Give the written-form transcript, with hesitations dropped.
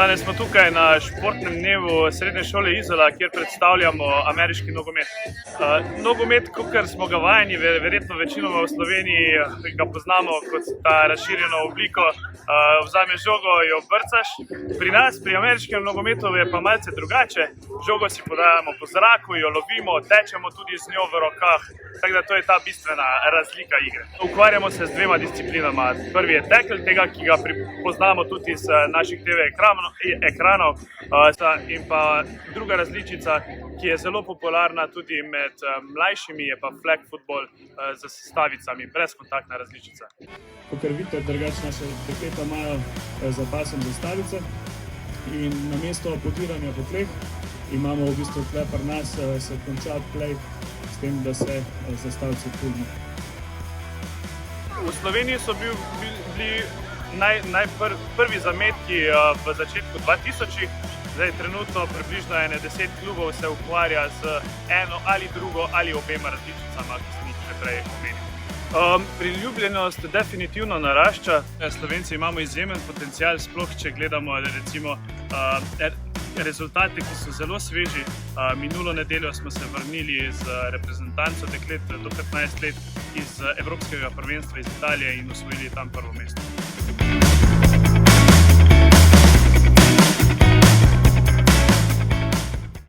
Danes smo tukaj na športnem dnevu Srednje šole Izola, kjer predstavljamo ameriški nogomet. Nogomet, kakor smo ga vajeni, verjetno večinoma v Sloveniji ga poznamo kot ta razširjeno obliko, vzameš žogo, jo brcaš. Pri nas, pri ameriškem nogometu je pa malce drugače. Žogo si podajamo po zraku, jo lovimo, tečemo tudi z njo v rokah, tako da to je ta bistvena razlika igre. Ukvarjamo se z dvema disciplinama. Prvi je tackle, tega, ki ga poznamo tudi iz naših TV ekranov, in pa druga različica, ki je zelo popularna tudi med mlajšimi, je pa flag football z sestavicami, brezkontaktna različica. Kakor vidite, drugače naše dekleta imajo za pasom zastavice in namesto podiranja po tleh imamo v bistvu tle pri nas se konča play s tem, da se zastavice pulimo. V Sloveniji so bili prvi zametki v začetku 2000-ih. Zdaj trenutno približno 10 klubov se ukvarja z eno ali drugo ali obema različicama, ki sem jih že prej omenil. Priljubljenost definitivno narašča. Slovenci imamo izjemen potencial, sploh če gledamo recimo rezultate, ki so zelo sveži. Minulo nedeljo smo se vrnili z reprezentanco deklet do 15 let iz Evropskega prvenstva iz Italije in osvojili tam prvo mesto.